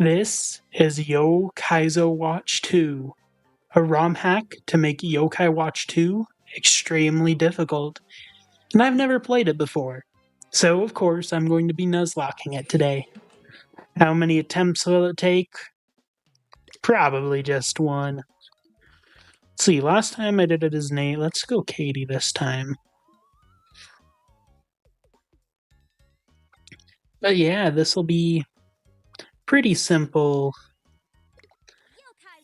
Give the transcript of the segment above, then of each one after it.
This is Yo-Kaizo Watch 2, a ROM hack to make Yokai Watch 2 extremely difficult. And I've never played it before, so of course I'm going to be Nuzlocking it today. How many attempts will it take? Probably just one. Let's see, last time I did it as Nate. Let's go Katie this time. But yeah, this will be pretty simple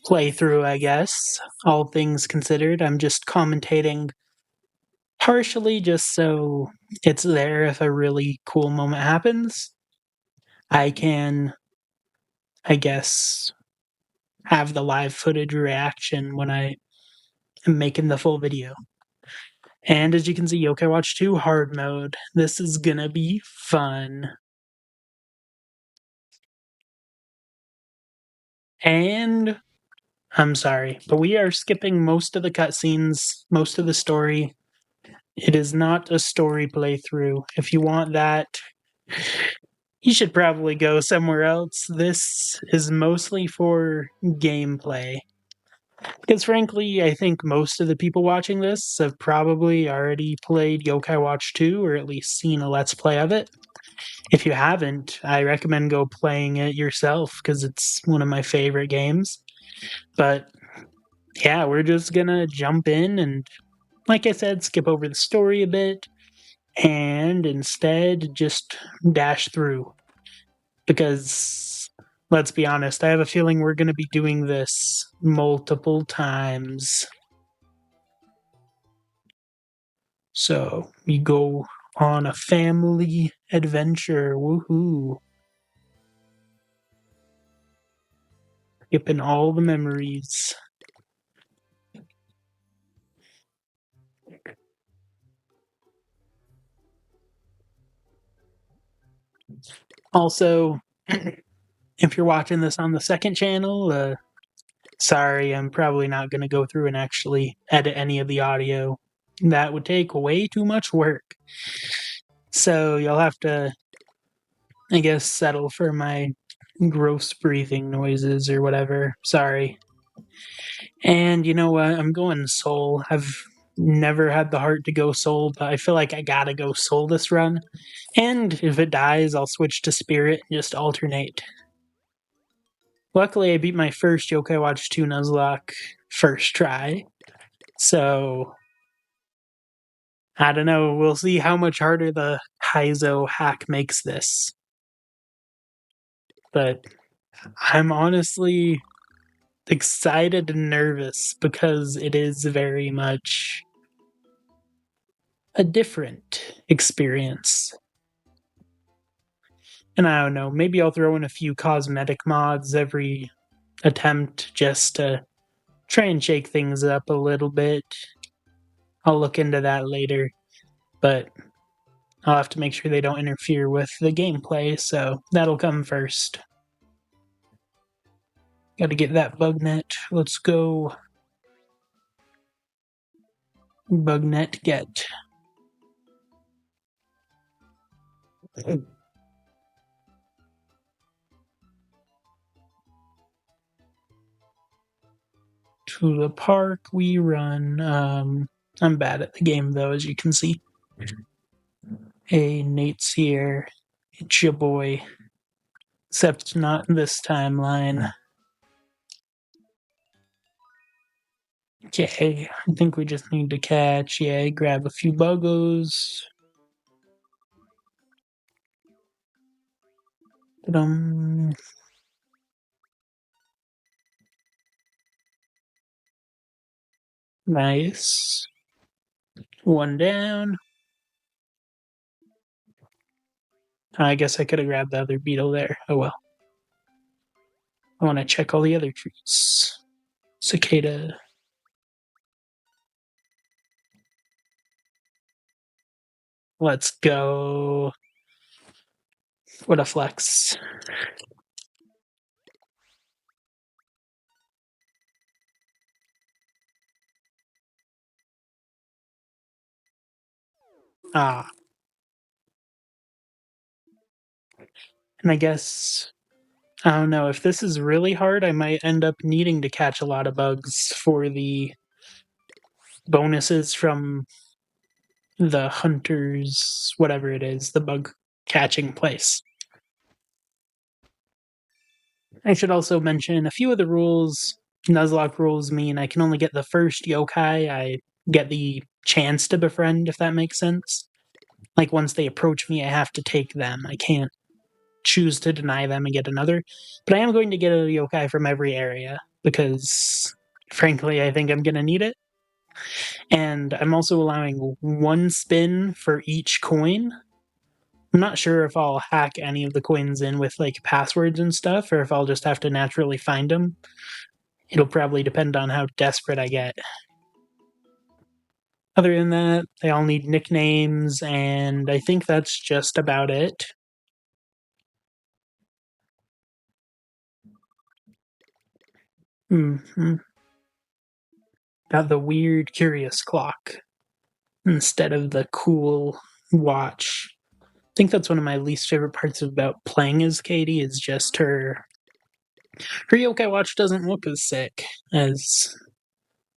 playthrough, I guess. All things considered, I'm just commentating partially just so it's there if a really cool moment happens. I can, I guess, have the live footage reaction when I am making the full video. And as you can see, Yokai Watch 2 hard mode. This is gonna be fun. And I'm sorry, but we are skipping most of the cutscenes, most of the story. It is not a story playthrough. If you want that, you should probably go somewhere else. This is mostly for gameplay. Because frankly, I think most of the people watching this have probably already played Yokai Watch 2 or at least seen a Let's Play of it. If you haven't, I recommend go playing it yourself because it's one of my favorite games. But yeah, we're just gonna jump in and, like I said, skip over the story a bit and instead just dash through. Because let's be honest, I have a feeling we're going to be doing this multiple times. So we go on a family adventure. Woohoo! Skipping all the memories. Also, if you're watching this on the second channel, sorry, I'm probably not going to go through and actually edit any of the audio. That would take way too much work. So you'll have to, I guess, settle for my gross breathing noises or whatever. Sorry. And you know what? I'm going soul. I've never had the heart to go soul, but I feel like I gotta go soul this run. And if it dies, I'll switch to spirit and just alternate. Luckily, I beat my first Yokai Watch 2 Nuzlocke first try. So, I don't know. We'll see how much harder the Kaizo hack makes this. But I'm honestly excited and nervous because it is very much a different experience. And I don't know, maybe I'll throw in a few cosmetic mods every attempt just to try and shake things up a little bit. I'll look into that later, but I'll have to make sure they don't interfere with the gameplay, so that'll come first. Gotta get that bug net. Let's go. Bug net get. To the park we run. I'm bad at the game though, as you can see. Hey, Nate's here. It's your boy. Except not in this timeline. Okay, I think we just need to catch, yeah, grab a few buggos. Nice. One down. I guess I could have grabbed the other beetle there. Oh well. I want to check all the other trees. Cicada. Let's go. What a flex. Ah. And I guess I don't know. If this is really hard, I might end up needing to catch a lot of bugs for the bonuses from the hunters, whatever it is, the bug catching place. I should also mention a few of the rules. Nuzlocke rules mean I can only get the first yokai I get the chance to befriend, if that makes sense. Like, once they approach me, I have to take them. I can't choose to deny them and get another. But I am going to get a yokai from every area because, frankly, I think I'm going to need it. And I'm also allowing one spin for each coin. I'm not sure if I'll hack any of the coins in with like passwords and stuff, or if I'll just have to naturally find them. It'll probably depend on how desperate I get. Other than that, they all need nicknames, and I think that's just about it. Mm-hmm. Got the weird, curious clock instead of the cool watch. I think that's one of my least favorite parts about playing as Katie is just her yokai watch doesn't look as sick as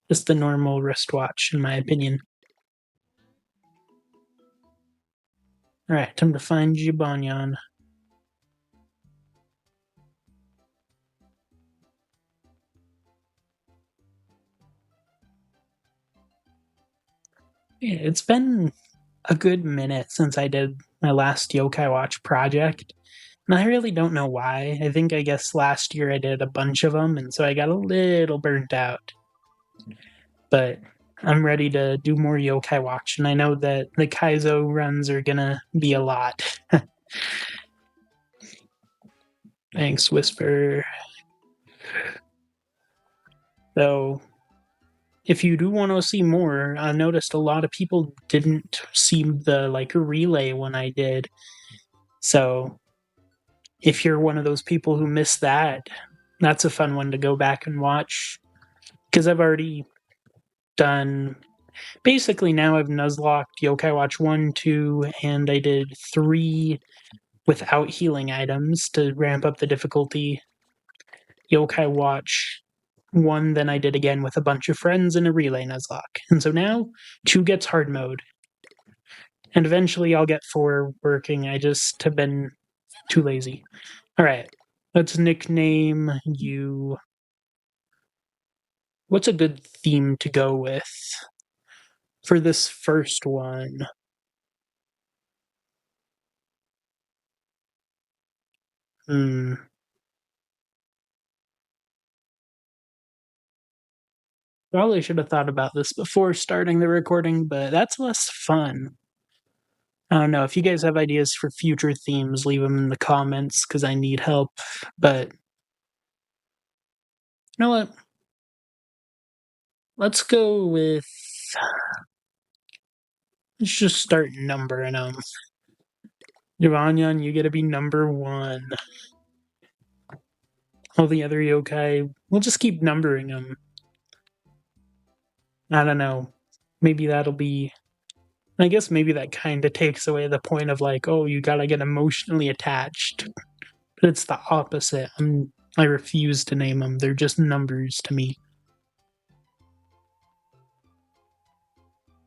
just the normal wristwatch, in my opinion. Alright, time to find Jibanyan. Yeah, it's been a good minute since I did my last Yokai Watch project. And I really don't know why. I guess last year I did a bunch of them, and so I got a little burnt out. But I'm ready to do more Yokai Watch, and I know that the Kaizo runs are gonna be a lot. Thanks, Whisper. So, if you do want to see more, I noticed a lot of people didn't see the like relay when I did. So, if you're one of those people who missed that, that's a fun one to go back and watch. Because I've already done basically now I've Nuzlocked Yokai Watch 1, 2, and I did 3 without healing items to ramp up the difficulty. Yokai Watch 1, then I did again with a bunch of friends in a relay Nuzlocke. And so now 2 gets hard mode. And eventually I'll get 4 working. I just have been too lazy. Alright, let's nickname you. What's a good theme to go with for this first one? Hmm. Probably should have thought about this before starting the recording, but that's less fun. I don't know. If you guys have ideas for future themes, leave them in the comments because I need help. But you know what? Let's go with. Let's just start numbering them. Jivanyan, you gotta be number 1. All the other yokai, we'll just keep numbering them. I don't know. Maybe that'll be. I guess maybe that kind of takes away the point of like, oh, you gotta get emotionally attached. But it's the opposite. I refuse to name them. They're just numbers to me.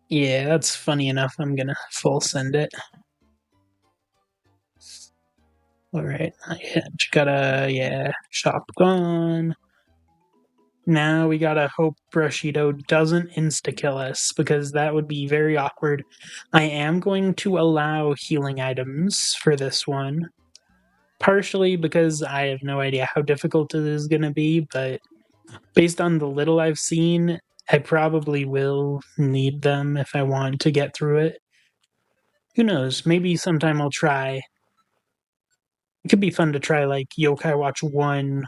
Yeah, that's funny enough. I'm gonna full send it. Alright, gotta, shop gone. Now we gotta hope Brushido doesn't insta-kill us, because that would be very awkward. I am going to allow healing items for this one. Partially because I have no idea how difficult it is gonna be, but based on the little I've seen, I probably will need them if I want to get through it. Who knows? Maybe sometime I'll try. It could be fun to try like Yokai Watch 1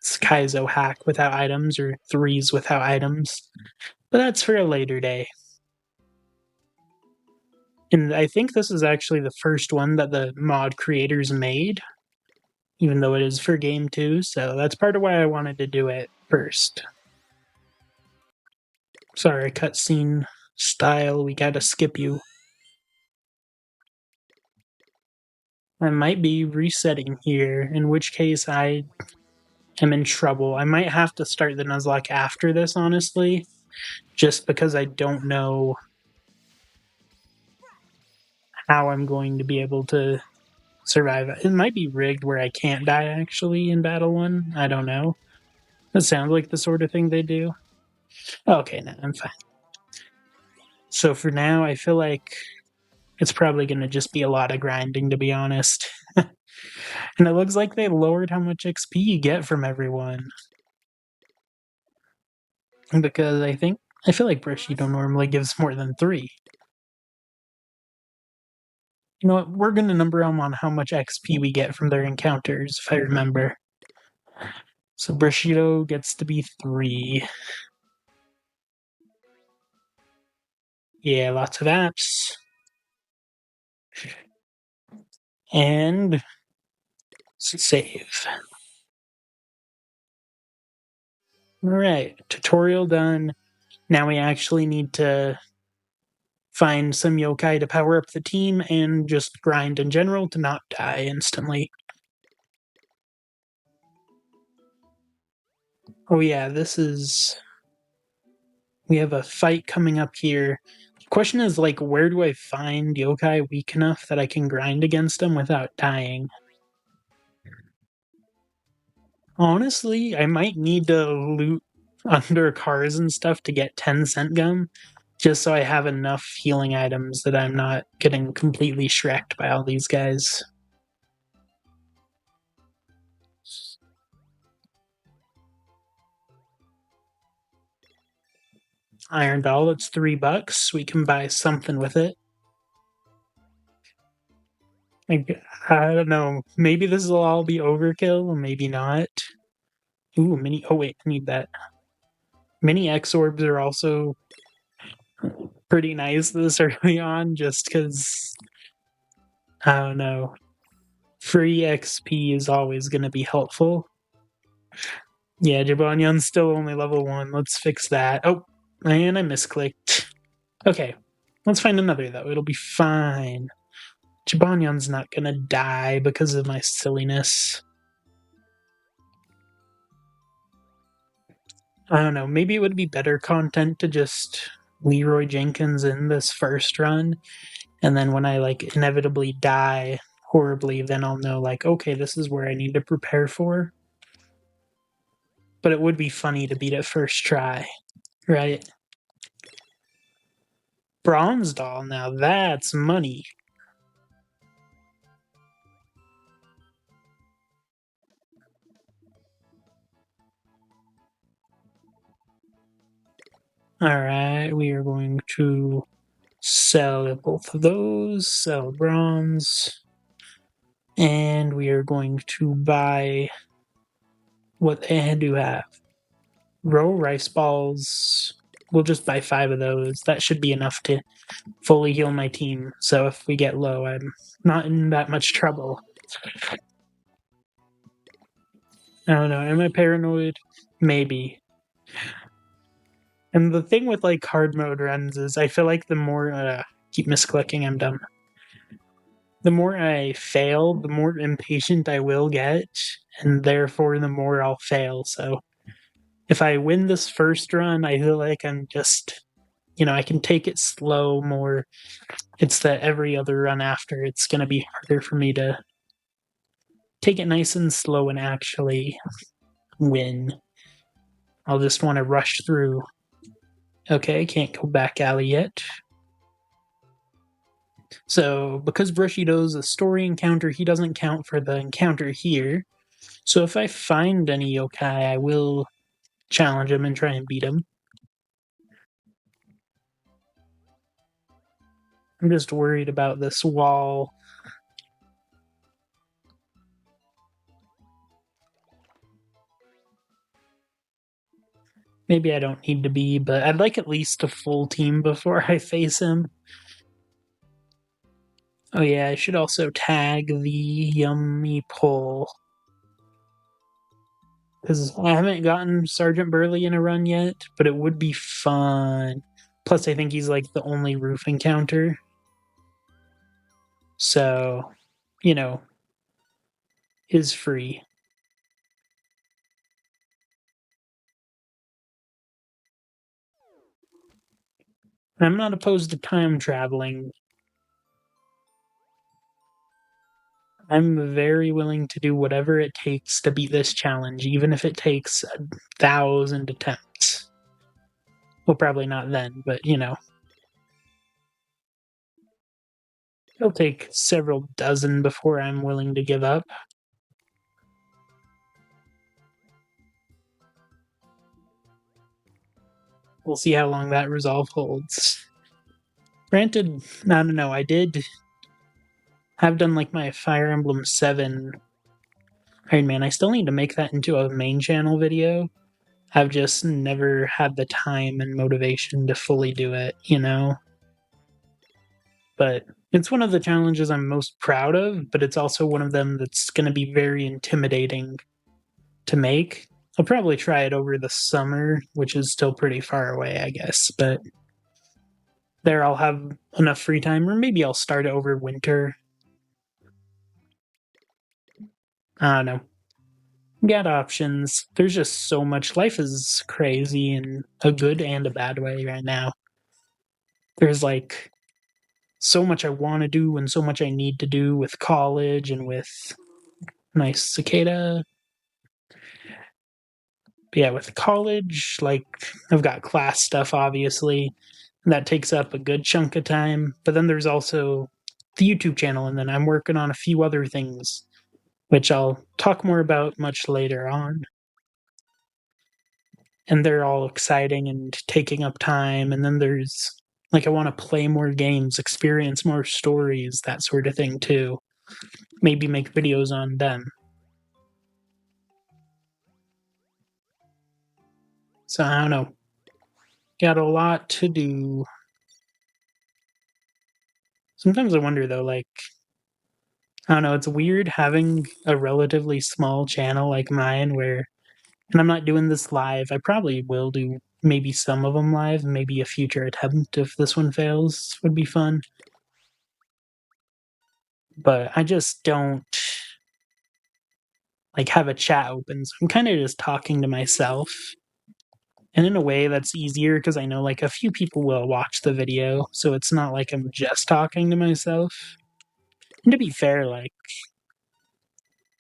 Kaizo hack without items or 3s without items. But that's for a later day. And I think this is actually the first one that the mod creators made, even though it is for game 2, so that's part of why I wanted to do it first. Sorry, cutscene style, we gotta skip you. I might be resetting here, in which case I am in trouble. I might have to start the Nuzlocke after this, honestly, just because I don't know how I'm going to be able to survive. It might be rigged where I can't die, actually, in Battle 1. I don't know. That sounds like the sort of thing they do. Okay, no, I'm fine. So for now, I feel like it's probably going to just be a lot of grinding, to be honest. And it looks like they lowered how much XP you get from everyone. Because I feel like Bushido normally gives more than 3. You know what? We're going to number them on how much XP we get from their encounters, if I remember. So Bushido gets to be 3. Yeah, lots of apps. And save. Alright, tutorial done. Now we actually need to find some yokai to power up the team and just grind in general to not die instantly. Oh yeah, we have a fight coming up here. The question is, like, where do I find yokai weak enough that I can grind against them without dying? Honestly, I might need to loot under cars and stuff to get 10-cent gum, just so I have enough healing items that I'm not getting completely shreked by all these guys. Iron doll, it's $3. We can buy something with it. I don't know. Maybe this will all be overkill, maybe not. Ooh, mini. Oh wait, I need that. Mini X orbs are also pretty nice this early on, just because I don't know. Free XP is always going to be helpful. Yeah, Jibanyan's still only level 1. Let's fix that. Oh, and I misclicked. Okay, let's find another though. It'll be fine. Jibanyan's not gonna die because of my silliness. I don't know, maybe it would be better content to just Leroy Jenkins in this first run, and then when I like inevitably die horribly, then I'll know like, okay, this is where I need to prepare for. But it would be funny to beat it first try, right? Bronze doll, now that's money. Alright, we are going to sell both of those, sell bronze, and we are going to buy what they do have. Row rice balls. We'll just buy 5 of those. That should be enough to fully heal my team. So if we get low, I'm not in that much trouble. I don't know. Am I paranoid? Maybe. And the thing with like hard mode runs is I feel like the more keep misclicking, I'm dumb. The more I fail, the more impatient I will get, and therefore the more I'll fail. So if I win this first run, I feel like I'm just, I can take it slow more. It's that every other run after, it's going to be harder for me to take it nice and slow and actually win. I'll just want to rush through. Okay, can't go back alley yet. So, because Bushido's a story encounter, he doesn't count for the encounter here. So if I find any yokai, I will challenge him and try and beat him. I'm just worried about this wall. Maybe I don't need to be, but I'd like at least a full team before I face him. Oh yeah, I should also tag the yummy pull. Because I haven't gotten Sergeant Burley in a run yet, but it would be fun. Plus, I think he's like the only roof encounter. So, is free. I'm not opposed to time traveling. I'm very willing to do whatever it takes to beat this challenge, even if it takes 1,000 attempts. Well, probably not then, but you know. It'll take several dozen before I'm willing to give up. We'll see how long that resolve holds. Granted, I don't know, I did have done like my Fire Emblem 7 Iron Man. I still need to make that into a main channel video. I've just never had the time and motivation to fully do it, you know? But it's one of the challenges I'm most proud of, but it's also one of them that's going to be very intimidating to make. I'll probably try it over the summer, which is still pretty far away, I guess, but there I'll have enough free time, or maybe I'll start it over winter. I don't know. Got options. There's just so much. Life is crazy in a good and a bad way right now. There's like so much I want to do and so much I need to do with college and with nice cicada. But yeah, with college, like I've got class stuff, obviously, and that takes up a good chunk of time. But then there's also the YouTube channel, and then I'm working on a few other things, which I'll talk more about much later on. And they're all exciting and taking up time. And then there's like I want to play more games, experience more stories, that sort of thing too. Maybe make videos on them. So I don't know. Got a lot to do. Sometimes I wonder though, like, I don't know, it's weird having a relatively small channel like mine where, and I'm not doing this live. I probably will do maybe some of them live, maybe a future attempt if this one fails would be fun. But I just don't like have a chat open. So I'm kind of just talking to myself. And in a way that's easier because I know like a few people will watch the video, so it's not like I'm just talking to myself. And to be fair, like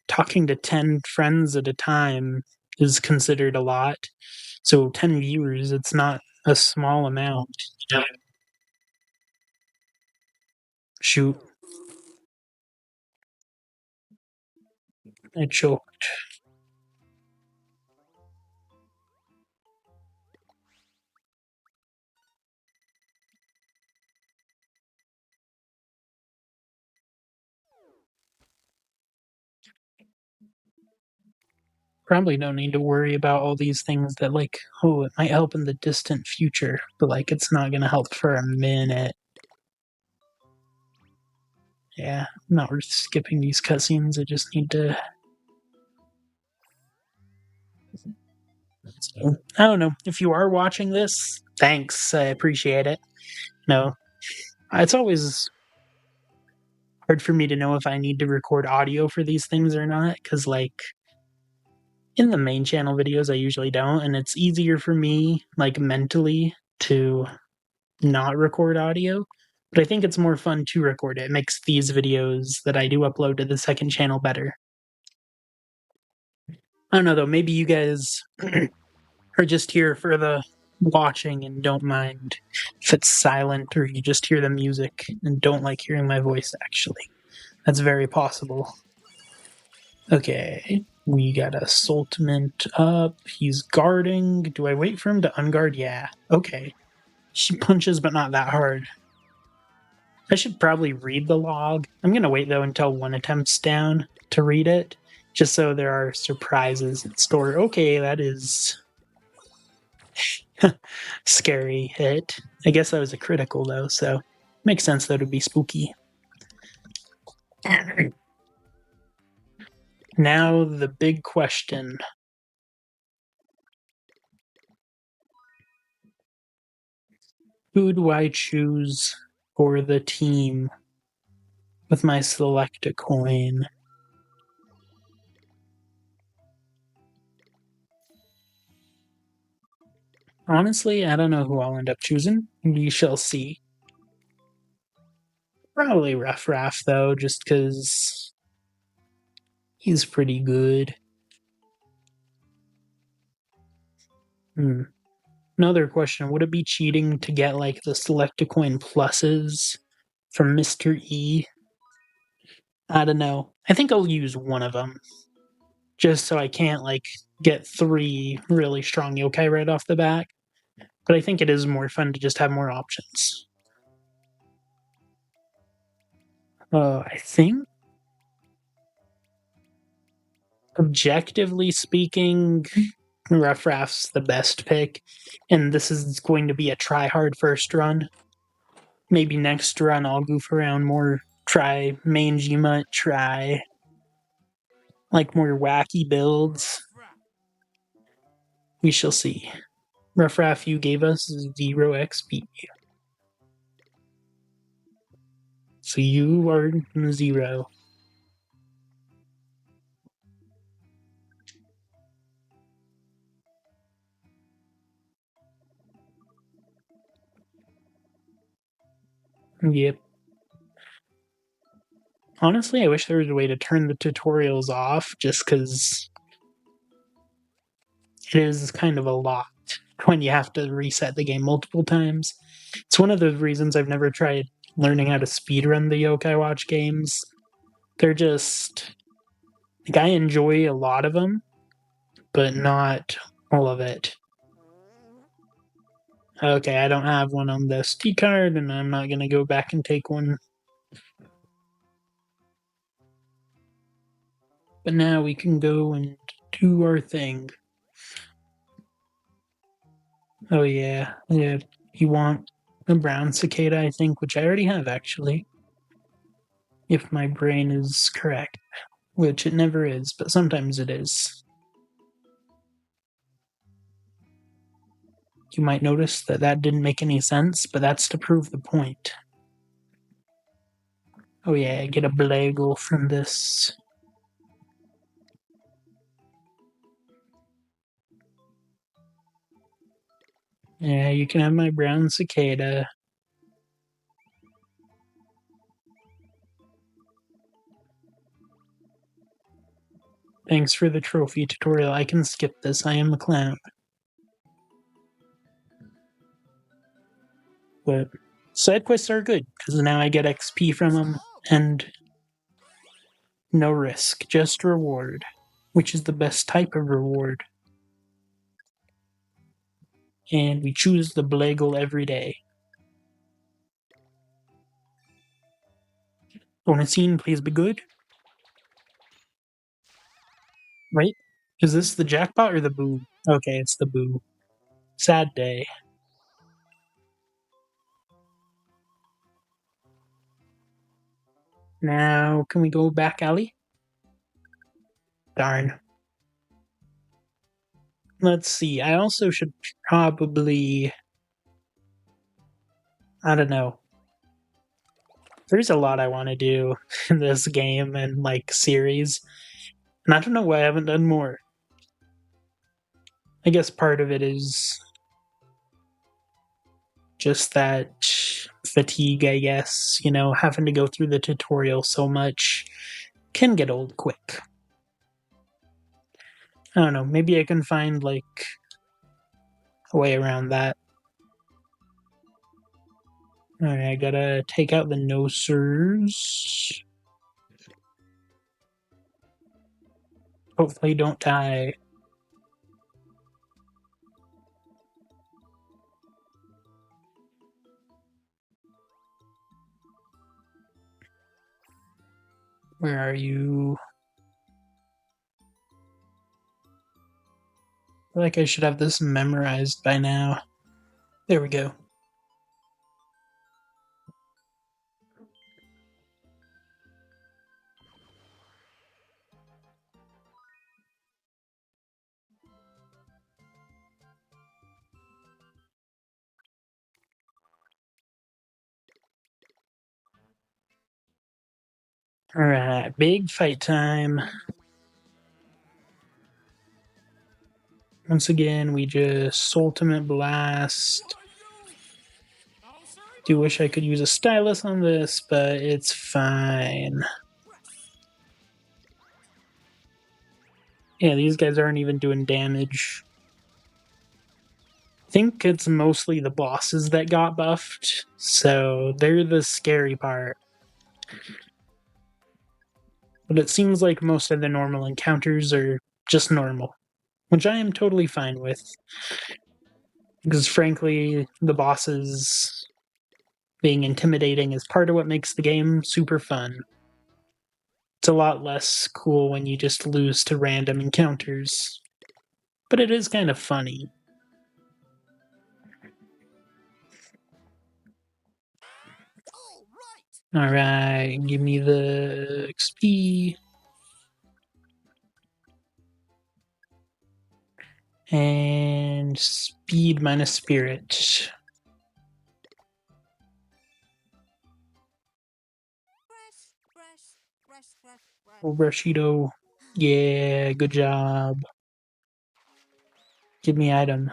talking to 10 friends at a time is considered a lot. So 10 viewers, it's not a small amount. Yeah. Shoot, I choked. Probably don't need to worry about all these things that, like, oh, it might help in the distant future, but like, it's not gonna help for a minute. Yeah, not worth skipping these cutscenes. I just need to. So, I don't know. If you are watching this, thanks. I appreciate it. No, it's always hard for me to know if I need to record audio for these things or not, because, like, in the main channel videos, I usually don't, and it's easier for me, like, mentally to not record audio. But I think it's more fun to record it. It makes these videos that I do upload to the second channel better. I don't know, though. Maybe you guys are just here for the watching and don't mind if it's silent, or you just hear the music and don't like hearing my voice, actually. That's very possible. Okay, we got Assaultment up. He's guarding. Do I wait for him to unguard? Yeah. Okay. She punches, but not that hard. I should probably read the log. I'm gonna wait though until one attempt's down to read it, just so there are surprises in store. Okay, that is scary hit. I guess that was a critical though, so makes sense that it would be spooky. Now the big question. Who do I choose for the team with my select a coin? Honestly, I don't know who I'll end up choosing. We shall see. Probably Rough Raff, though, just because he's pretty good. Hmm. Another question, would it be cheating to get, like, the Select-A-Coin pluses from Mr. E? I don't know. I think I'll use one of them, just so I can't, like, get 3 really strong yokai right off the bat. But I think it is more fun to just have more options. I think, objectively speaking, Rough Raft's the best pick, and this is going to be a try-hard first run. Maybe next run I'll goof around more, try main Gmut, try like more wacky builds. We shall see. Rough Raft, you gave us 0 XP. So you are 0. Yep. Honestly, I wish there was a way to turn the tutorials off, just because it is kind of a lot when you have to reset the game multiple times. It's one of the reasons I've never tried learning how to speedrun the Yokai Watch games. They're just, like, I enjoy a lot of them, but not all of it. Okay, I don't have one on the SD card, and I'm not gonna go back and take one. But now we can go and do our thing. Oh yeah, yeah. You want a brown cicada, I think, which I already have, actually. If my brain is correct. Which it never is, but sometimes it is. You might notice that that didn't make any sense, but that's to prove the point. Oh yeah, I get a Blagle from this. Yeah, you can have my brown cicada. Thanks for the trophy tutorial. I can skip this. I am a clown. But side quests are good, because now I get XP from them, and no risk, just reward, which is the best type of reward. And we choose the Blagle every day. Bonus scene, please be good. Right? Is this the jackpot or the boo? Okay, it's the boo. Sad day. Now, can we go back alley? Darn. Let's see. I also should probably. I don't know. There's a lot I want to do in this game and, like, series. And I don't know why I haven't done more. I guess part of it is just that fatigue, I guess. You know, having to go through the tutorial so much can get old quick. I don't know. Maybe I can find, like, a way around that. Alright, I gotta take out the no-sirs. Hopefully don't die. Where are you? I feel like I should have this memorized by now. There we go. Alright, big fight time. Once again, we just Ultimate Blast. Do wish I could use a stylus on this, but it's fine. Yeah, these guys aren't even doing damage. I think it's mostly the bosses that got buffed, so they're the scary part. But it seems like most of the normal encounters are just normal, which I am totally fine with. Because frankly, the bosses being intimidating is part of what makes the game super fun. It's a lot less cool when you just lose to random encounters. But it is kind of funny. Alright, give me the XP. And speed minus spirit. Oh, Brushido. Yeah, good job. Give me item.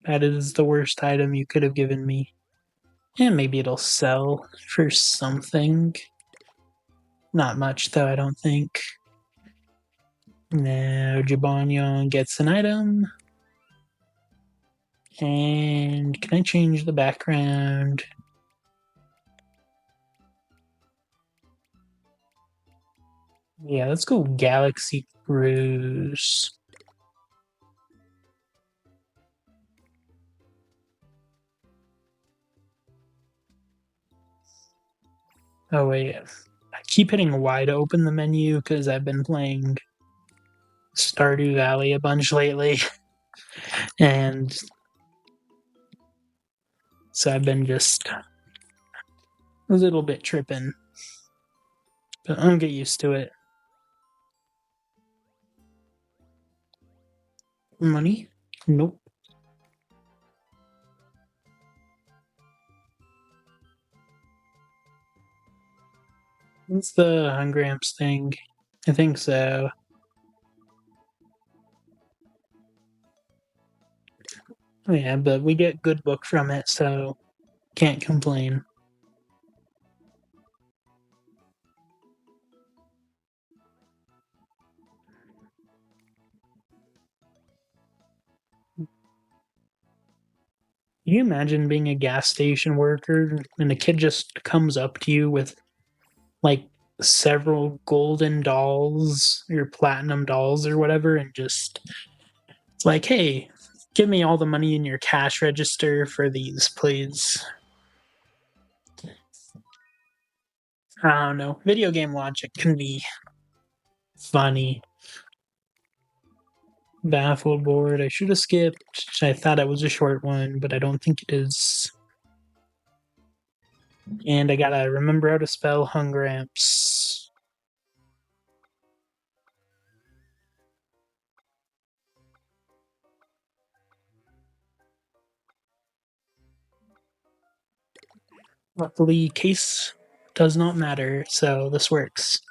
That is the worst item you could have given me. And maybe it'll sell for something. Not much, though, I don't think. Now, Jibanyan gets an item. And can I change the background? Yeah, let's go Galaxy Cruise. Oh, wait. I keep hitting Y to open the menu because I've been playing Stardew Valley a bunch lately. And so I've been just a little bit tripping. But I'll get used to it. Money? Nope. What's the Hungramps thing? I think so. Oh, yeah, but we get good book from it, so can't complain. Can you imagine being a gas station worker and a kid just comes up to you with like several golden dolls or platinum dolls or whatever and just it's like, hey, give me all the money in your cash register for these, please. I don't know. Video game logic can be funny. Baffled board. I should have skipped. I thought it was a short one, but I don't think it is. And I gotta remember how to spell Hungramps. Luckily, case does not matter, so this works.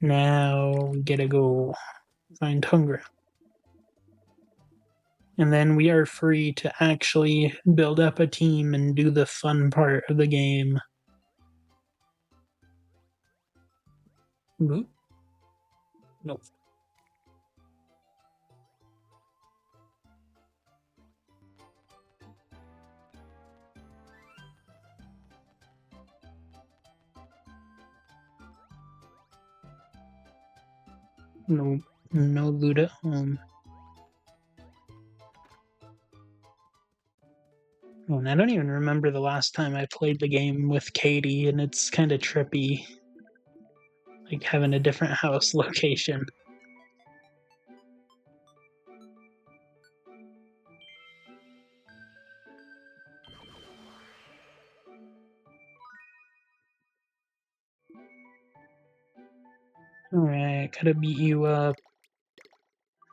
Now we gotta go find Hungramp. And then we are free to actually build up a team and do the fun part of the game. Nope. Nope. No, no loot at home. Oh, and I don't even remember the last time I played the game with Katie, and it's kind of trippy, like having a different house location. Alright, gotta beat you up.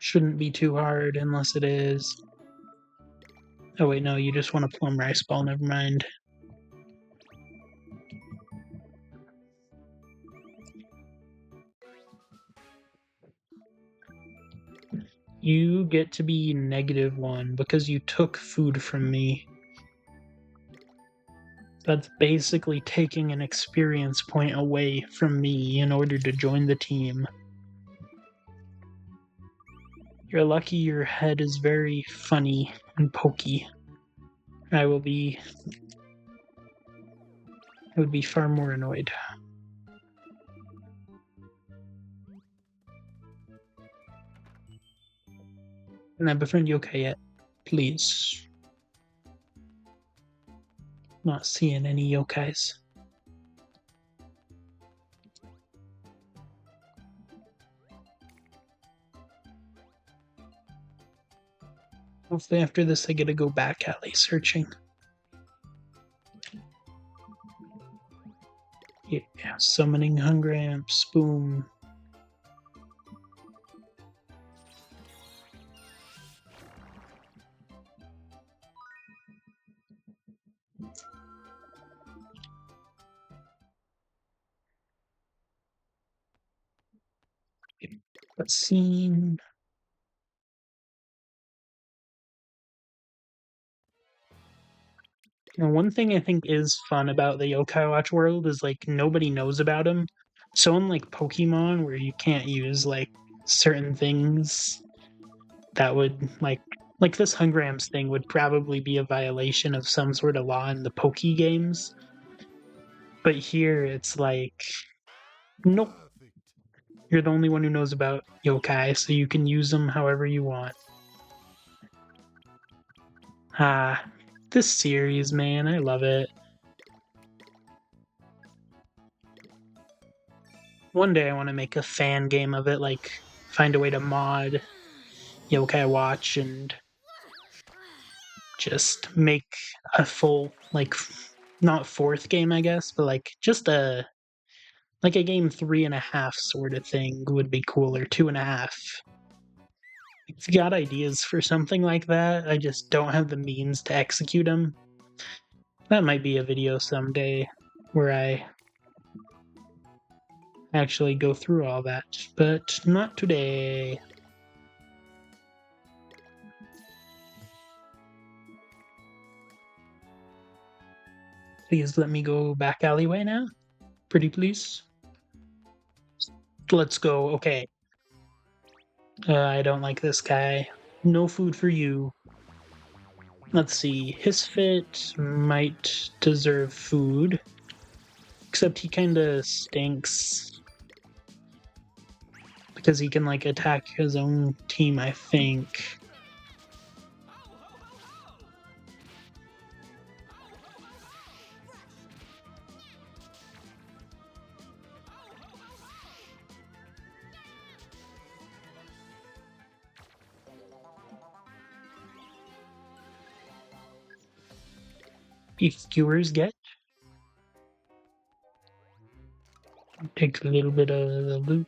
Shouldn't be too hard unless it is. Oh wait, no, you just want a plum rice ball, never mind. You get to be -1 because you took food from me. That's basically taking an experience point away from me in order to join the team. You're lucky your head is very funny and pokey. I would be far more annoyed. Can I befriend Yokai yet? Please. Not seeing any yokais. Hopefully after this I get to go back alley searching. Yeah, summoning Hungramps, boom. Let's see. Now, one thing I think is fun about the Yokai Watch world is like nobody knows about them. So unlike Pokemon, where you can't use like certain things that would like this Hungrams thing would probably be a violation of some sort of law in the Poke games. But here it's like, nope, you're the only one who knows about yokai, so you can use them however you want. Ah, this series, man, I love it. One day I want to make a fan game of it, like find a way to mod Yokai Watch and just make a full, like, not fourth game, I guess, but like just a game 3.5 sort of thing would be cool, or 2.5. If you got ideas for something like that, I just don't have the means to execute them. That might be a video someday where I actually go through all that, but not today. Please let me go back alleyway now. Pretty please. Let's go. Okay. I don't like this guy. No food for you. Let's see. His fit might deserve food. Except he kinda stinks. Because he can, like, attack his own team, I think. Beef skewers get. Takes a little bit of the loot.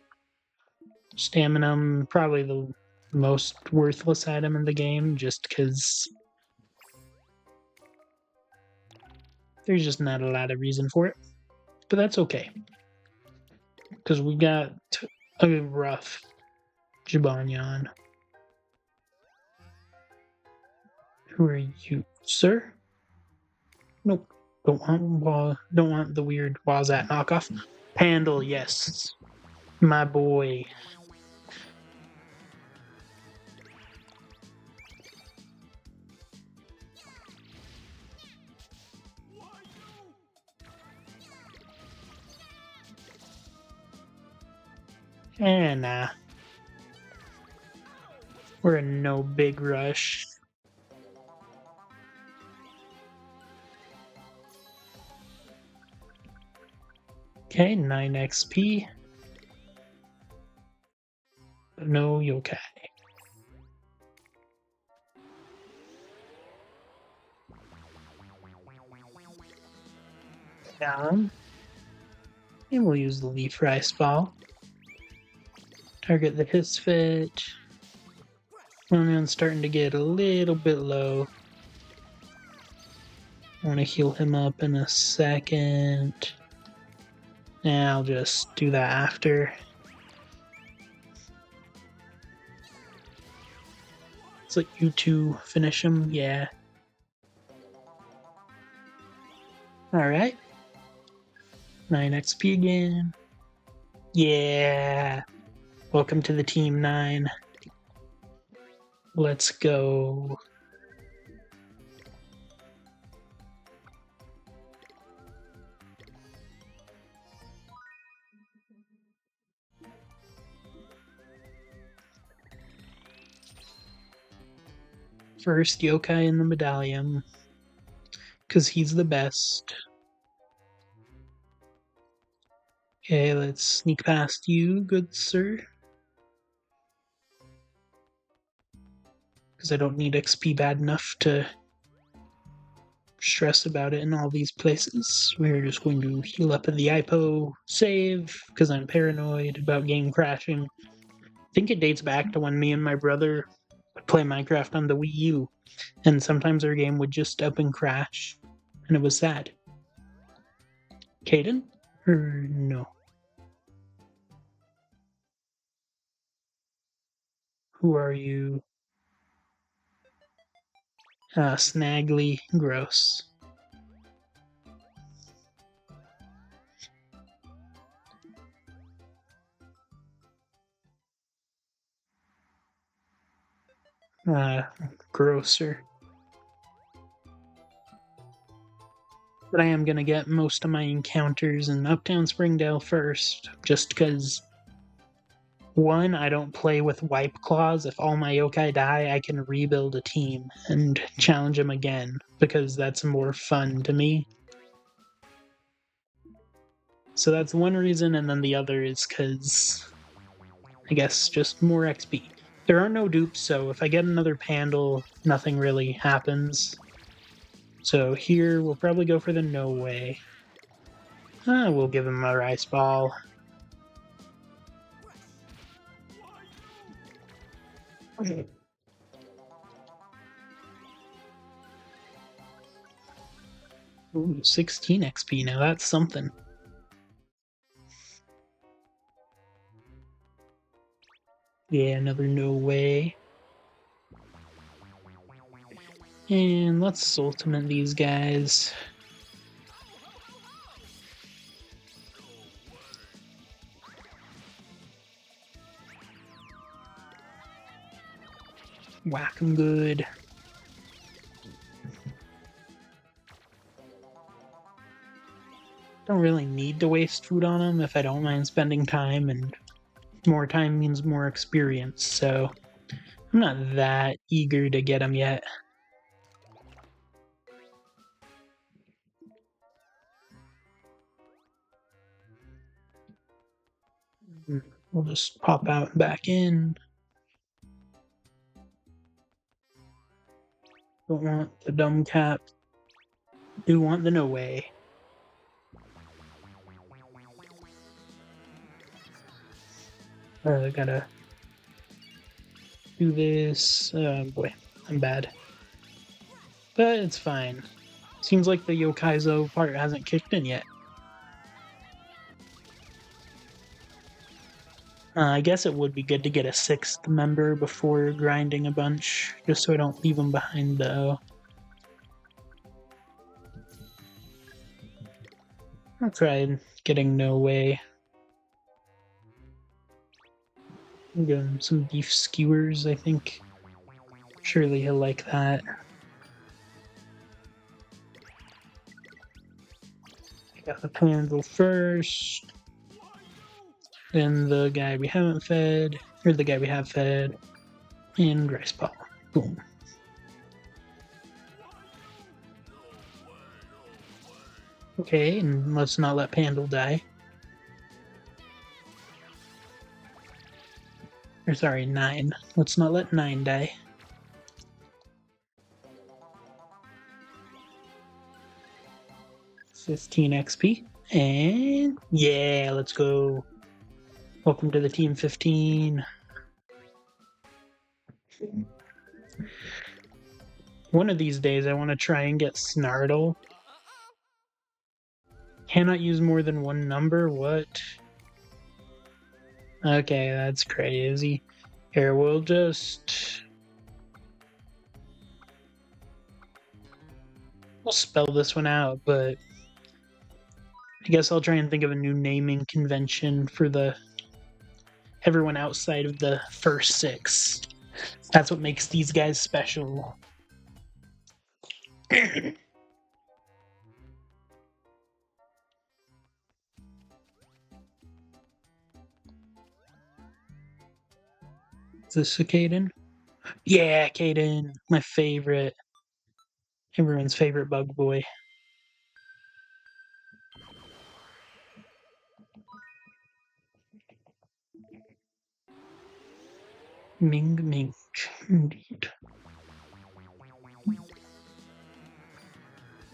Stamina, probably the most worthless item in the game, just because there's just not a lot of reason for it. But that's okay. Because we got a rough Jibanyan. Who are you, sir? Nope. Don't want the weird Wazat knockoff. Pandal, yes. My boy. And we're in no big rush. Okay, 9 XP. No yokai. Down. And we'll use the leaf rice ball. Target the his fit. Runion's starting to get a little bit low. I want to heal him up in a second. And I'll just do that after. Let's let you two finish him. Yeah. Alright. 9 XP again. Yeah. Welcome to the team 9. Let's go. First yokai in the medallion, because he's the best. Okay, let's sneak past you, good sir. Because I don't need XP bad enough to stress about it in all these places. We're just going to heal up in the IPO, save, because I'm paranoid about game crashing. I think it dates back to when me and my brother would play Minecraft on the Wii U, and sometimes our game would just up and crash, and it was sad. Caden? Or no? Who are you? Snaggly. Gross. Grosser. But I am gonna get most of my encounters in Uptown Springdale first, just because, one, I don't play with wipe claws. If all my yokai die, I can rebuild a team and challenge them again, because that's more fun to me. So that's one reason, and then the other is because, I guess, just more XP. There are no dupes, so if I get another Pandal, nothing really happens. So here, we'll probably go for the no way. We'll give him a rice ball. Ooh, 16 XP now, that's something. Yeah, another no way. And let's ultimate these guys. Whack 'em good. Don't really need to waste food on them if I don't mind spending time, and more time means more experience, so I'm not that eager to get them yet. We'll just pop out and back in. Don't want the dumb cap. Do want the no way. Gotta do this. Boy, I'm bad. But it's fine. Seems like the Yo-Kaizo part hasn't kicked in yet. I guess it would be good to get a 6th member before grinding a bunch, just so I don't leave them behind, though. I'll try getting no way. Give him some beef skewers, I think. Surely he'll like that. Got the Pandal first. Then the guy we haven't fed, or the guy we have fed, and rice ball. Boom. Okay, and let's not let Pandal die. Or sorry, 9. Let's not let 9 die. $15 XP. And yeah, let's go. Welcome to the team 15. One of these days I want to try and get Snartle. Cannot use more than one number? What? Okay, that's crazy. Here, we'll just I'll spell this one out, but I guess I'll try and think of a new naming convention for everyone outside of the first 6. That's what makes these guys special. Is this a Caden? Yeah, Caden, my favorite. Everyone's favorite bug boy. Ming Ming, indeed.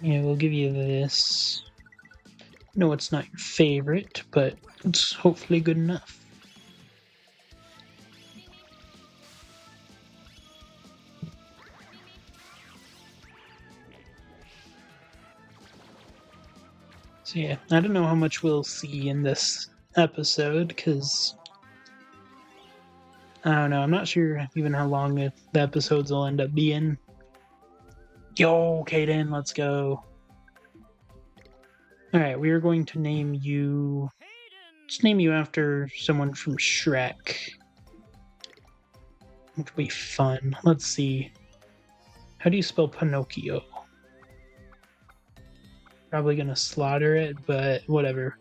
Yeah, we'll give you this. No, it's not your favorite, but it's hopefully good enough. So yeah, I don't know how much we'll see in this episode, because I don't know, I'm not sure even how long the episodes will end up being. Yo, Caden, let's go. Alright, we are going to name you... Let's name you after someone from Shrek. Which will be fun. Let's see. How do you spell Pinocchio? Probably gonna slaughter it, but whatever.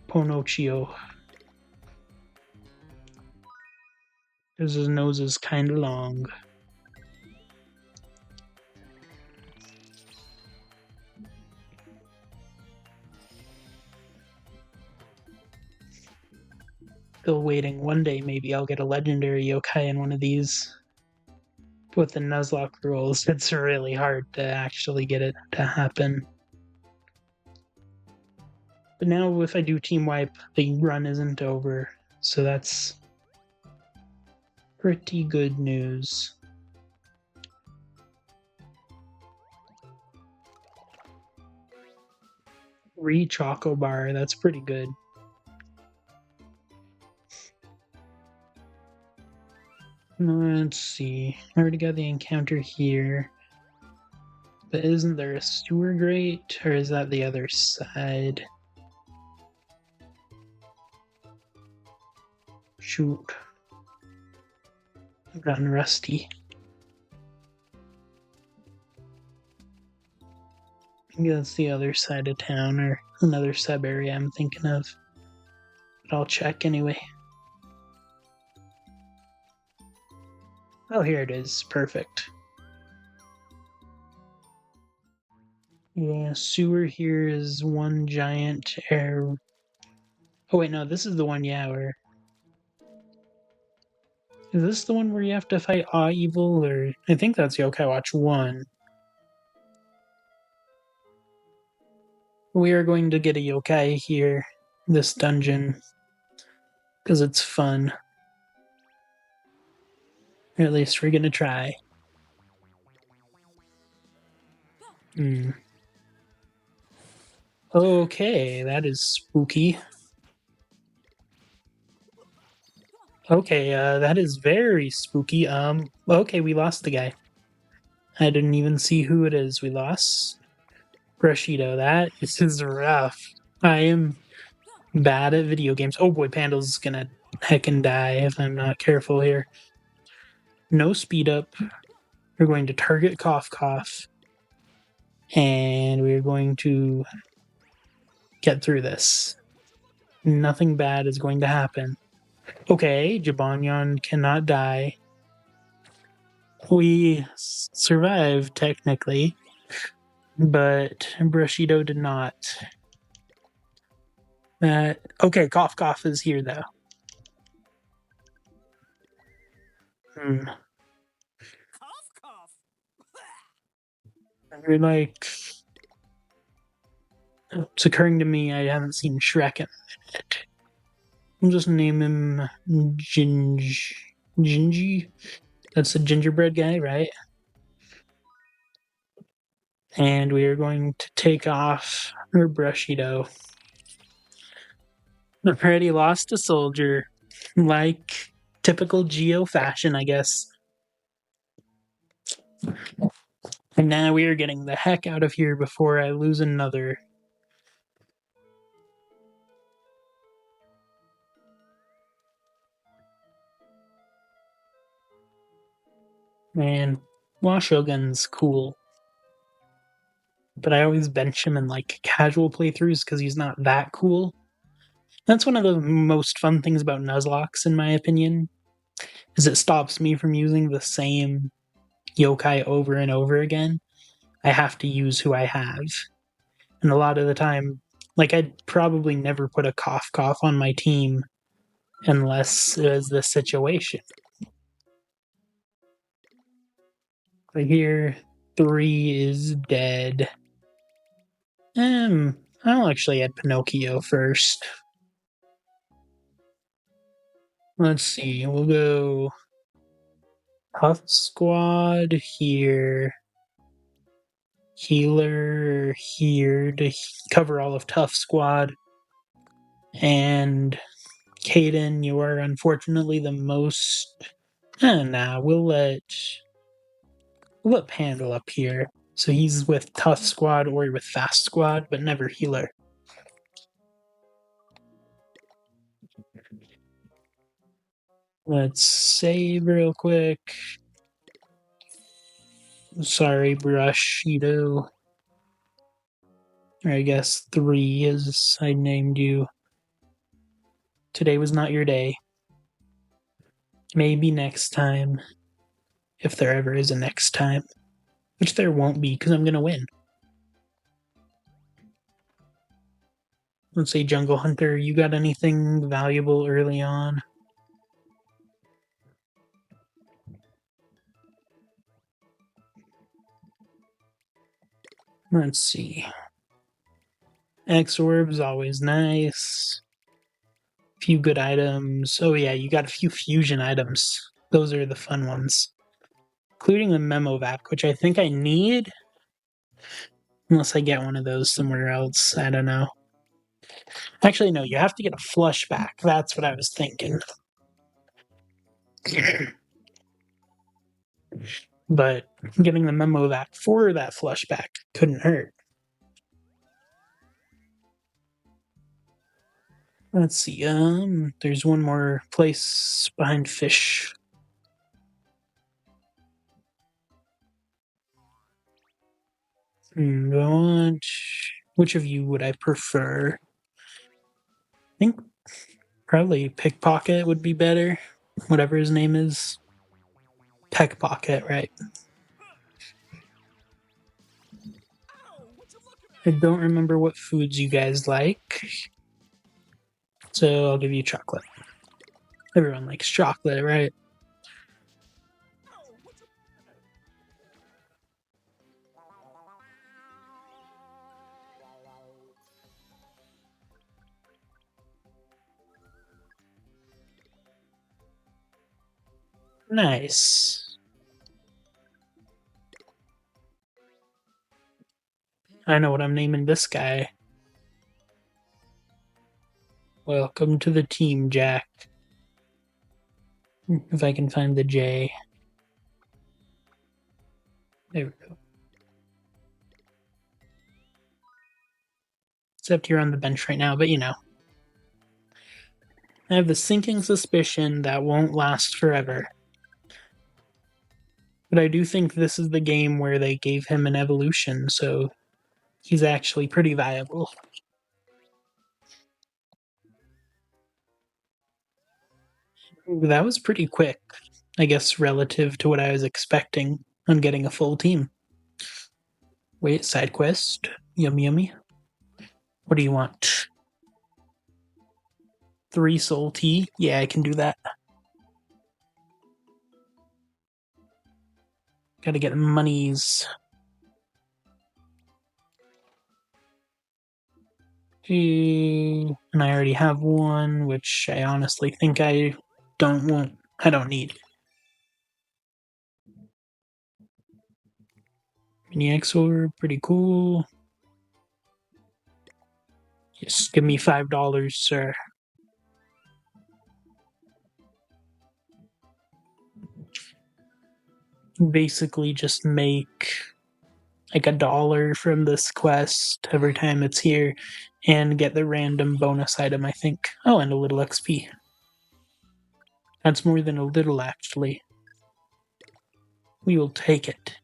Pinocchio. Because his nose is kind of long. Still waiting. One day maybe I'll get a legendary yokai in one of these. With the Nuzlocke rules, it's really hard to actually get it to happen. But now if I do team wipe, the run isn't over. So that's pretty good news. Choco Bar, that's pretty good. Let's see. I already got the encounter here. But isn't there a sewer grate? Or is that the other side? Shoot. I've gotten rusty. Maybe that's the other side of town, or another sub area I'm thinking of. But I'll check anyway. Oh, here it is. Perfect. Yeah, sewer here is one giant air... Oh wait, no, this is the one, yeah, where... Is this the one where you have to fight Awe Evil, or... I think that's Yokai Watch 1. We are going to get a yokai here, this dungeon, because it's fun. Or at least we're gonna try. Okay, that is spooky. Okay, that is very spooky. Okay, we lost the guy. I didn't even see who it is we lost. Brushido, that is rough. I am bad at video games. Oh boy, Panda's gonna heckin' die if I'm not careful here. No speed up. We're going to target Cough Cough. And we're going to get through this. Nothing bad is going to happen. Okay, Jibanyan cannot die. We survived, technically, but Brushido did not. Okay, Cough Cough is here, though. We're like... It's occurring to me I haven't seen Shrek in a minute. I'll just name him Gingy. That's the gingerbread guy, right? And we are going to take off our Brushido. I've already lost a soldier. Like typical Geo fashion, I guess. And now we are getting the heck out of here before I lose another. Man, Washogun's cool. But I always bench him in like casual playthroughs because he's not that cool. That's one of the most fun things about Nuzlocks, in my opinion, is it stops me from using the same yokai over and over again. I have to use who I have. And a lot of the time, like I'd probably never put a cough cough on my team unless it was this situation. But here, 3 is dead. I'll actually add Pinocchio first. Let's see, we'll go Tough Squad here. Healer here to cover all of Tough Squad. And Caden, you are unfortunately the most. Nah, we'll let Pandal up here. So he's with Tough Squad or with Fast Squad, but never Healer. Let's save real quick. Sorry, Brushido. Or I guess 3 as I named you. Today was not your day. Maybe next time. If there ever is a next time. Which there won't be, because I'm going to win. Let's say Jungle Hunter, you got anything valuable early on? Let's see. X-Orb's always nice. Few good items. Oh yeah, you got a few fusion items. Those are the fun ones. Including the Memo Vac, which I think I need. Unless I get one of those somewhere else. I don't know. Actually, no, you have to get a flush back. That's what I was thinking. But getting the Memo Vac for that flush back couldn't hurt. Let's see. There's one more place behind fish. Which of you would I prefer? I think probably Pickpocket would be better. Whatever his name is. Pickpocket, right? I don't remember what foods you guys like. So I'll give you chocolate. Everyone likes chocolate, right? Nice. I know what I'm naming this guy. Welcome to the team, Jack. If I can find the J. There we go. Except you're on the bench right now, but you know. I have the sinking suspicion that won't last forever. But I do think this is the game where they gave him an evolution, so he's actually pretty viable. That was pretty quick, I guess, relative to what I was expecting on getting a full team. Wait, side quest? Yummy, yummy. What do you want? 3 soul tea? Yeah, I can do that. Gotta get monies. And I already have one, which I honestly think I don't need. Mini Exor, pretty cool. Just give me $5, sir. Basically just make like $1 from this quest every time it's here, and get the random bonus item, I think. Oh, and a little XP. That's more than a little, actually. We will take it.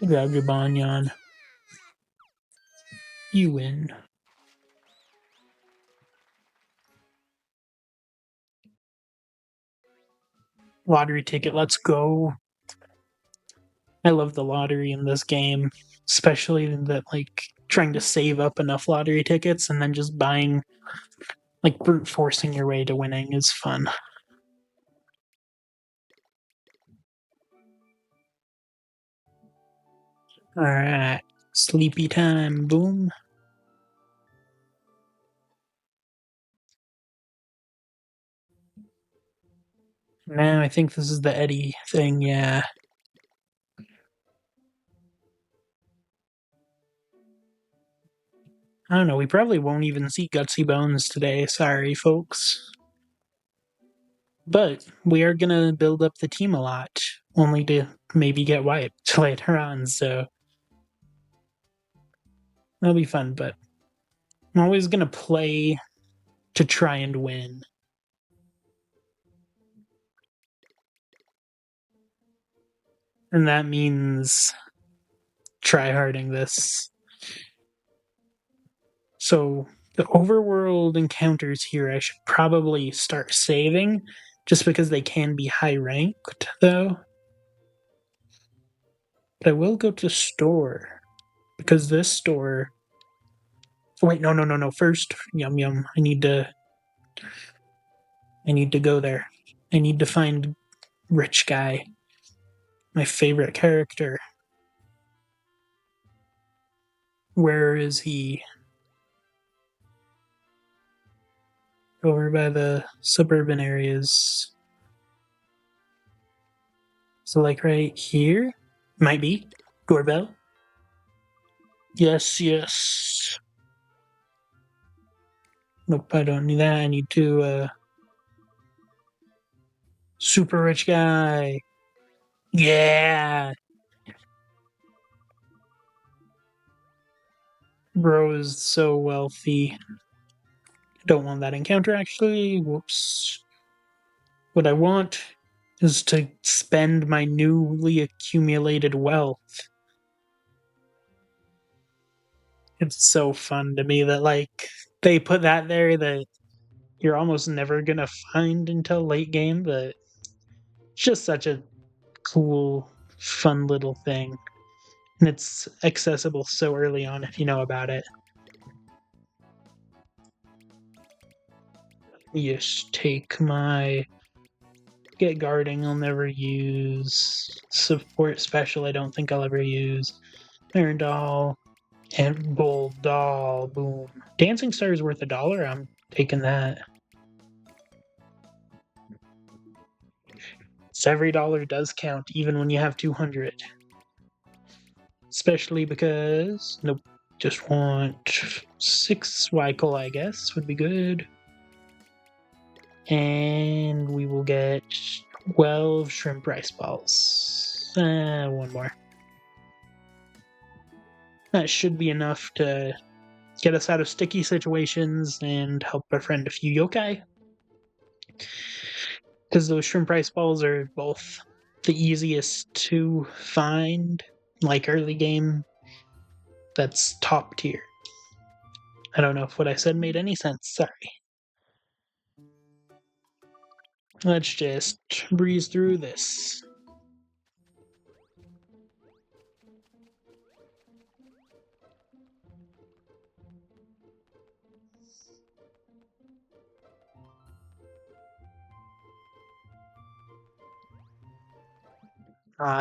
Grab your Banyan. You win. Lottery ticket, let's go. I love the lottery in this game, especially that, like, trying to save up enough lottery tickets and then just buying, like, brute forcing your way to winning is fun. Alright, sleepy time, boom. Now I think this is the Eddie thing, yeah. I don't know, we probably won't even see Gutsy Bones today, sorry folks. But we are gonna build up the team a lot, only to maybe get wiped later on, so that'll be fun, but I'm always gonna play to try and win. And that means tryharding this. So the overworld encounters here I should probably start saving, just because they can be high ranked, though. But I will go to store, because this store... Oh, wait, no. First, yum yum. I need to go there. I need to find Rich Guy, my favorite character. Where is he? Over by the suburban areas. So, like, right here? Might be. Doorbell? Yes. Nope, I don't need that. I need to, super rich guy. Yeah! Bro is so wealthy. Don't want that encounter, actually. Whoops. What I want is to spend my newly accumulated wealth. It's so fun to me that, like, they put that there that you're almost never gonna find until late game, but it's just such a cool, fun little thing. And it's accessible so early on if you know about it. Yes, take my get guarding I'll never use. Support special I don't think I'll ever use. Iron Doll. And Bull Doll. Boom. Dancing Star is worth $1. I'm taking that. So every dollar does count, even when you have 200. Especially because... Nope. Just want 6 Wykel, I guess, would be good. And we will get 12 shrimp rice balls. One more. That should be enough to get us out of sticky situations and help befriend a few yokai. Because those shrimp rice balls are both the easiest to find, like early game. That's top tier. I don't know if what I said made any sense, sorry. Let's just breeze through this.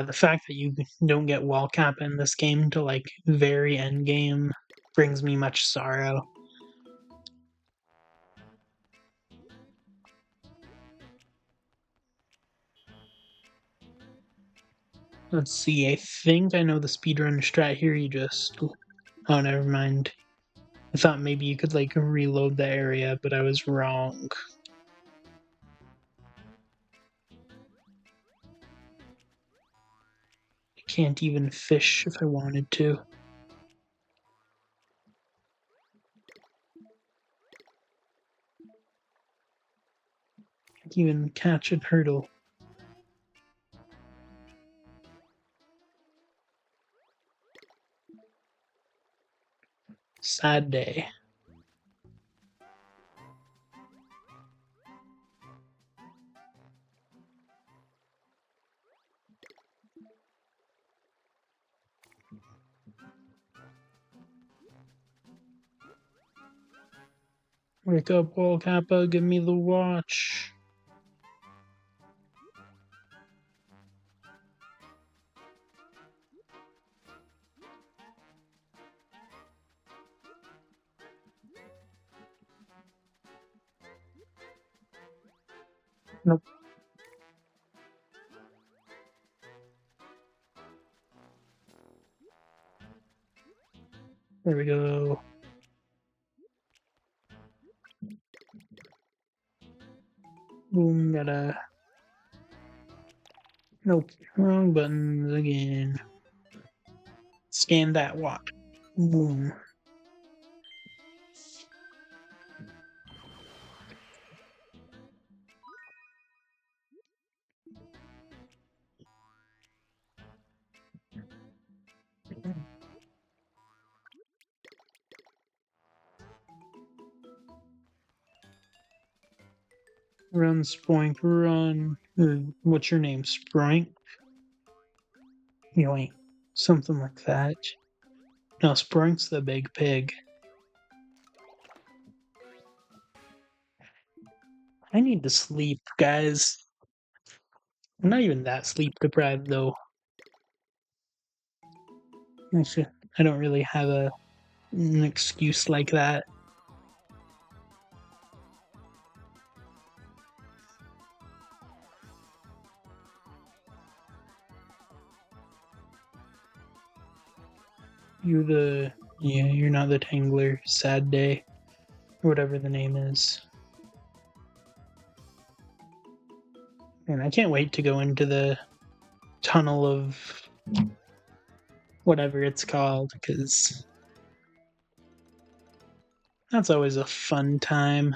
The fact that you don't get wall cap in this game to, like, very end game brings me much sorrow. Let's see, I think I know the speedrun strat here. You just... Oh, never mind. I thought maybe you could, like, reload the area, but I was wrong. Can't even fish if I wanted to. Can't even catch a turtle. Sad day. Wake up, Wall Kappa, give me the watch. Nope. There we go. Boom, gotta... Nope, wrong buttons again. Scan that watch. Boom. Run, Spoink, run. What's your name? Sproink? Yoink. Something like that. No, Sproink's the big pig. I need to sleep, guys. I'm not even that sleep deprived, though. Actually, I don't really have an excuse like that. You're not the Tangler. Sad day. Whatever the name is. And I can't wait to go into the tunnel of whatever it's called, because that's always a fun time.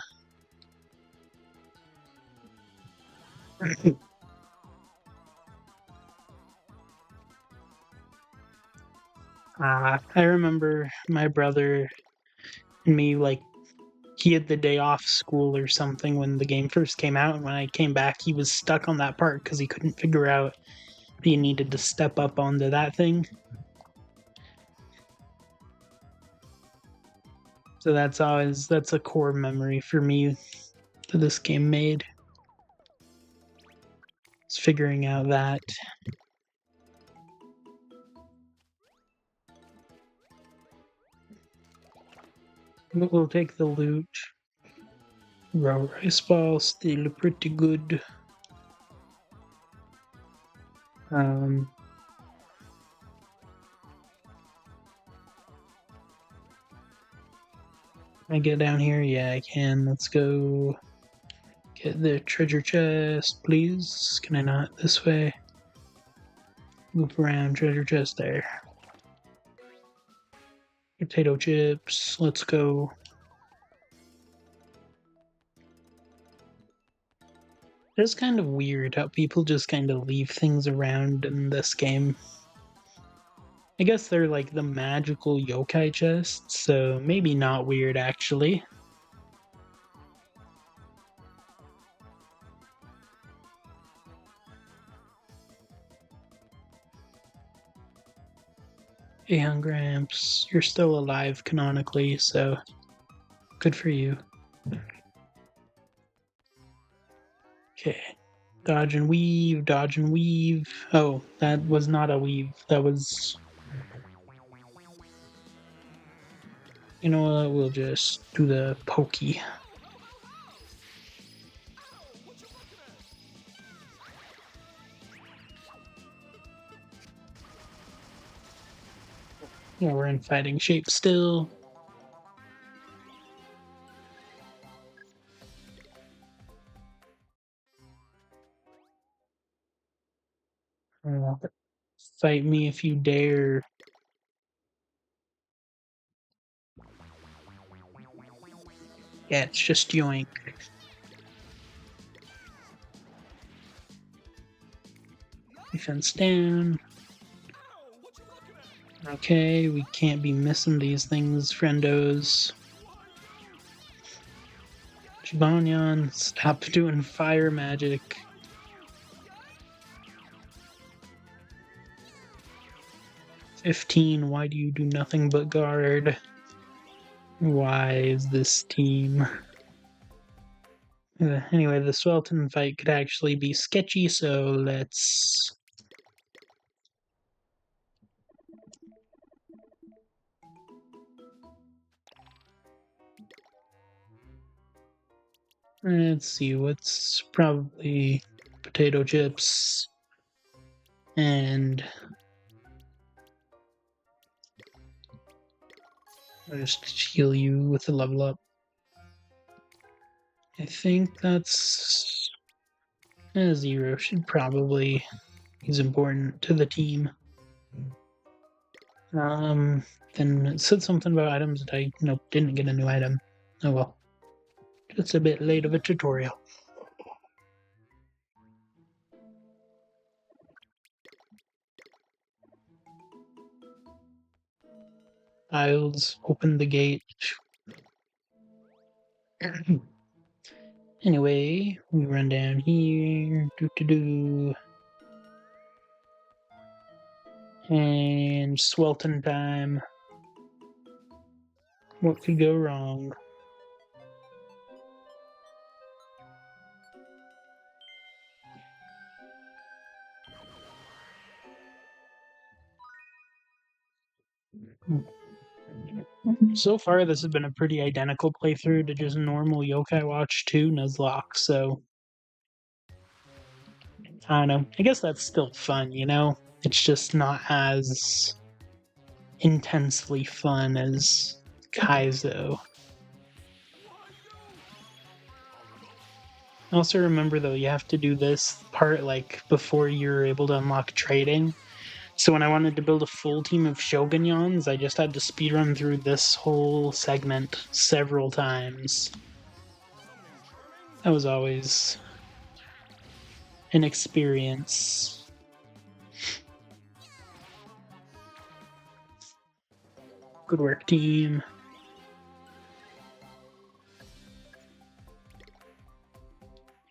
I remember my brother and me, like, he had the day off school or something when the game first came out, and when I came back, he was stuck on that part because he couldn't figure out he needed to step up onto that thing. So that's a core memory for me that this game made. It's figuring out that. But we'll take the loot. Raw rice ball, still pretty good. Can I get down here? Yeah, I can. Let's go get the treasure chest, please. Can I not? This way. Loop around, treasure chest there. Potato chips, let's go. It's kind of weird how people just kind of leave things around in this game. I guess they're like the magical yokai chests, so maybe not weird actually. Hey, Gramps, you're still alive canonically, so good for you. Okay. Dodge and weave, dodge and weave. Oh, that was not a weave. That was... You know what? We'll just do the pokey. Yeah, we're in fighting shape still. Fight me if you dare. Yeah, it's just yoink. Defense down. Okay, we can't be missing these things, friendos. Jibanyan, stop doing fire magic. "15, why do you do nothing but guard? Why is this team?" Anyway, the Swelton fight could actually be sketchy, so let's... Let's see, what's probably potato chips and I'll just heal you with a level up. I think that's... Zero should probably... He's important to the team. Then it said something about items that I didn't get a new item. Oh well. Just a bit late of a tutorial. Childs, open the gate. Anyway, we run down here. And Swelton time. What could go wrong? So far, this has been a pretty identical playthrough to just normal Yokai Watch 2 Nuzlocke, so... I don't know. I guess that's still fun, you know? It's just not as intensely fun as Kaizo. Also remember though, you have to do this part like before you're able to unlock trading. So when I wanted to build a full team of Shogunyons, I just had to speedrun through this whole segment several times. That was always an experience. Good work, team.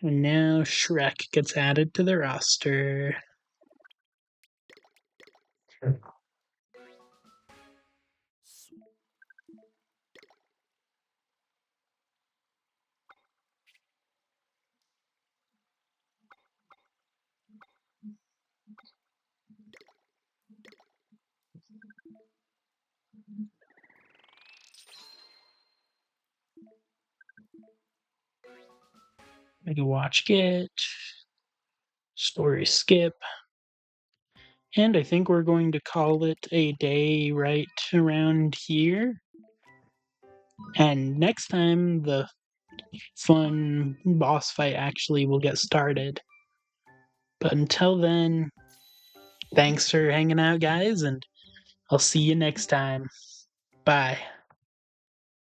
And now Shrek gets added to the roster. Make a watch get. Story skip. And I think we're going to call it a day right around here. And next time, the fun boss fight actually will get started. But until then, thanks for hanging out, guys, and I'll see you next time. Bye.